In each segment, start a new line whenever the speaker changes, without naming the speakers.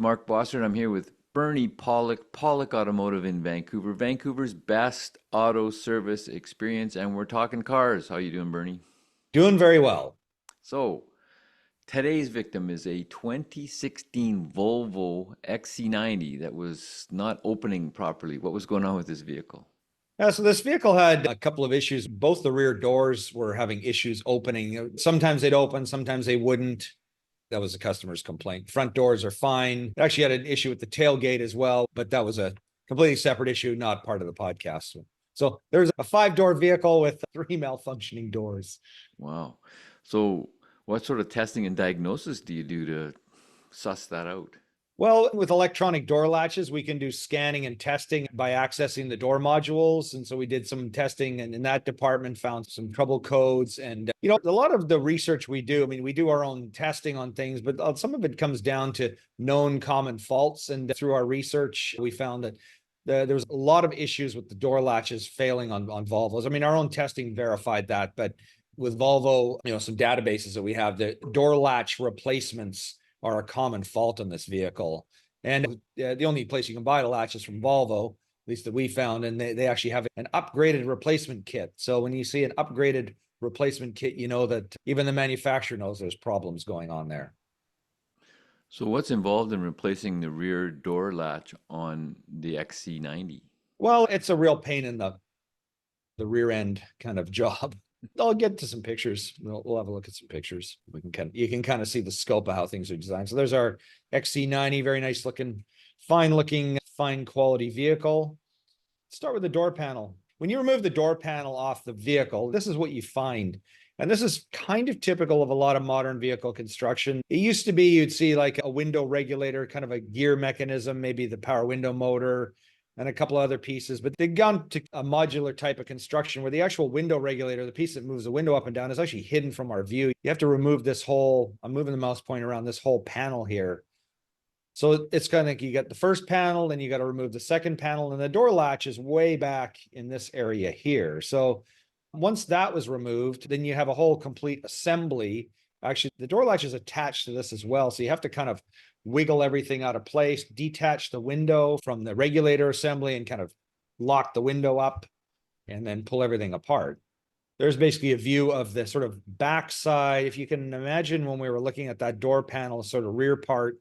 Mark Bossert. I'm here with Bernie Pawlik, Pawlik Automotive in Vancouver, Vancouver's best auto service experience, and we're talking cars. How you doing, Bernie?
Doing very well.
So, today's victim is a 2016 Volvo XC90 that was not opening properly. What was going on with this vehicle?
So this vehicle had a couple of issues. Both the rear doors were having issues opening. Sometimes they'd open, sometimes they wouldn't. That was the customer's complaint. Front doors are fine. It actually had an issue with the tailgate as well, but that was a completely separate issue, not part of the podcast. So there's a five-door vehicle with three malfunctioning doors.
Wow. So, what sort of testing and diagnosis do you do to suss that out?
Well, with electronic door latches, we can do scanning and testing by accessing the door modules. And so we did some testing and in that department found some trouble codes. And, a lot of the research we do, I mean, we do our own testing on things, but some of it comes down to known common faults. And through our research, we found that there was a lot of issues with the door latches failing on Volvos. I mean, our own testing verified that, but with Volvo, some databases that we have, the door latch replacements are a common fault in this vehicle. And the only place you can buy the latches from Volvo, at least that we found, and they actually have an upgraded replacement kit. So when you see an upgraded replacement kit, you know that even the manufacturer knows there's problems going on there.
So, what's involved in replacing the rear door latch on the XC90?
Well, it's a real pain in the rear end kind of job. I'll get to some pictures. We'll have a look at some pictures. You can kind of see the scope of how things are designed. So there's our XC90, very nice looking, fine quality vehicle. Start with the door panel. When you remove the door panel off the vehicle, this is what you find. And this is kind of typical of a lot of modern vehicle construction. It used to be you'd see like a window regulator, kind of a gear mechanism, maybe the power window motor, and a couple of other pieces, but they've gone to a modular type of construction where the actual window regulator, the piece that moves the window up and down, is actually hidden from our view. You have to remove this whole, I'm moving the mouse pointer around this whole panel here. So it's kind of, you got the first panel, then you got to remove the second panel, and the door latch is way back in this area here. So once that was removed, then you have a whole complete assembly. Actually, the door latch is attached to this as well. So you have to kind of wiggle everything out of place, detach the window from the regulator assembly and kind of lock the window up and then pull everything apart. There's basically a view of the sort of backside. If you can imagine when we were looking at that door panel, sort of rear part,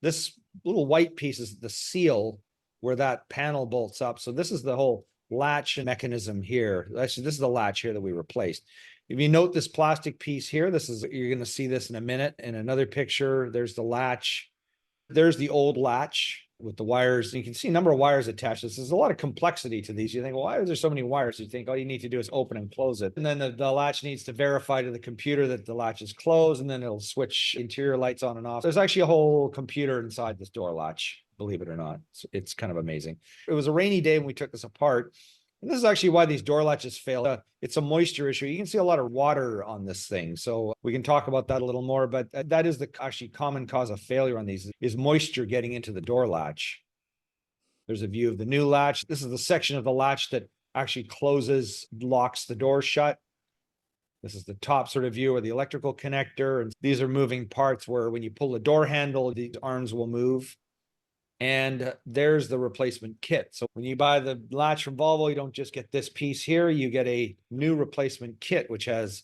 this little white piece is the seal where that panel bolts up. So this is the whole latch mechanism here. Actually, this is the latch here that we replaced. If you note this plastic piece here, you're going to see this in a minute. In another picture, there's the latch. There's the old latch with the wires. You can see a number of wires attached. There's a lot of complexity to these. You think, well, why are there so many wires? You think all you need to do is open and close it. And then the latch needs to verify to the computer that the latch is closed, and then it'll switch interior lights on and off. There's actually a whole computer inside this door latch, believe it or not. It's kind of amazing. It was a rainy day when we took this apart. And this is actually why these door latches fail. It's a moisture issue. You can see a lot of water on this thing. So we can talk about that a little more, but that is the actually common cause of failure on these is moisture getting into the door latch. There's a view of the new latch. This is the section of the latch that actually locks the door shut. This is the top sort of view of the electrical connector. And these are moving parts where when you pull the door handle, these arms will move. And there's the replacement kit. So when you buy the latch from Volvo, you don't just get this piece here. You get a new replacement kit, which has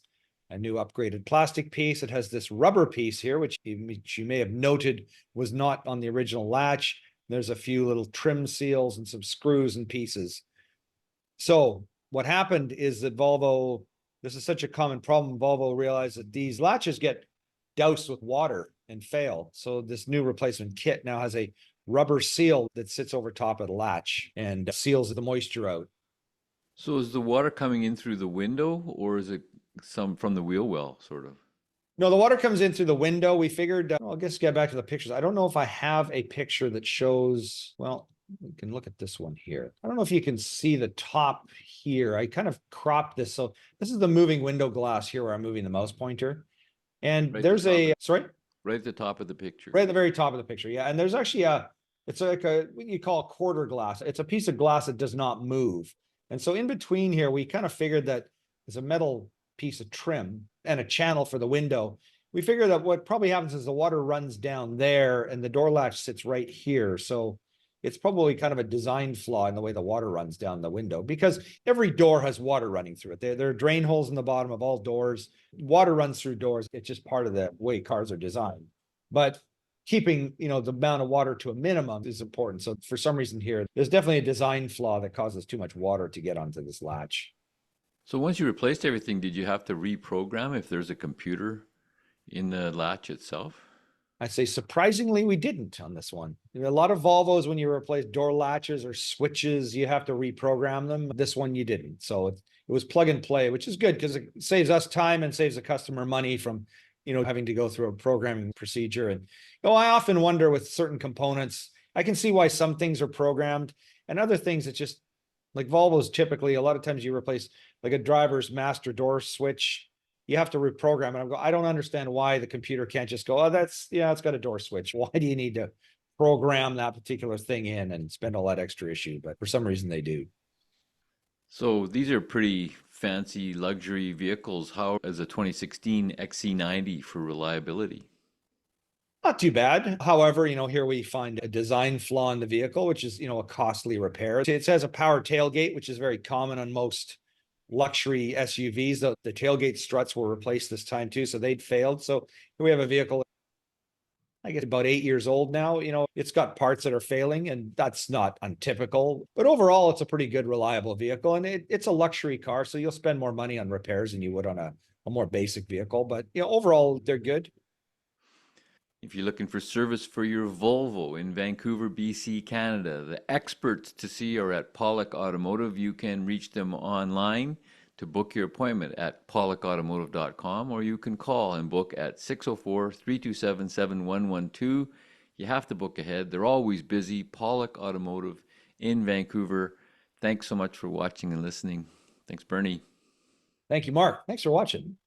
a new upgraded plastic piece. It has this rubber piece here, which you may have noted was not on the original latch. There's a few little trim seals and some screws and pieces. So what happened is that Volvo, this is such a common problem, Volvo realized that these latches get doused with water and fail. So this new replacement kit now has a rubber seal that sits over top of the latch and seals the moisture out.
So, is the water coming in through the window or is it some from the wheel well, sort of?
No, the water comes in through the window. We figured, I guess get back to the pictures. I don't know if I have a picture that shows, well, we can look at this one here. I don't know if you can see the top here. I kind of cropped this. So this is the moving window glass here where I'm moving the mouse pointer. And
Right at
there's
the top
sorry?
right at the top of the picture.
Right at the very top of the picture. Yeah. And there's actually it's like what you call a quarter glass. It's a piece of glass that does not move. And so in between here, we kind of figured that there's a metal piece of trim and a channel for the window. we figure that what probably happens is the water runs down there and the door latch sits right here. So it's probably kind of a design flaw in the way the water runs down the window, because every door has water running through it. There are drain holes in the bottom of all doors. Water runs through doors. It's just part of the way cars are designed. But keeping, the amount of water to a minimum is important. So for some reason here, there's definitely a design flaw that causes too much water to get onto this latch.
So once you replaced everything, did you have to reprogram if there's a computer in the latch itself?
I'd say surprisingly, we didn't on this one. A lot of Volvos, when you replace door latches or switches, you have to reprogram them. This one you didn't. So it was plug and play, which is good because it saves us time and saves the customer money from, having to go through a programming procedure. And I often wonder with certain components, I can see why some things are programmed and other things it's just like Volvos. Typically, a lot of times you replace like a driver's master door switch, you have to reprogram it. I don't understand why the computer can't just go, oh, it's got a door switch. Why do you need to program that particular thing in and spend all that extra issue? But for some reason they do.
So these are pretty fancy luxury vehicles. How is a 2016 XC90 for reliability?
Not too bad. However, here we find a design flaw in the vehicle, which is, a costly repair. It has a power tailgate, which is very common on most luxury SUVs. The tailgate struts were replaced this time too, so they'd failed. So we have a vehicle, I guess about 8 years old now. It's got parts that are failing, and that's not untypical. But overall, it's a pretty good, reliable vehicle, and it's a luxury car, so you'll spend more money on repairs than you would on a more basic vehicle. But overall, they're good.
If you're looking for service for your Volvo in Vancouver, BC, Canada, the experts to see are at Pawlik Automotive. You can reach them online to book your appointment at pawlikautomotive.com, or you can call and book at 604-327-7112. You have to book ahead. They're always busy. Pawlik Automotive in Vancouver. Thanks so much for watching and listening. Thanks, Bernie.
Thank you, Mark. Thanks for watching.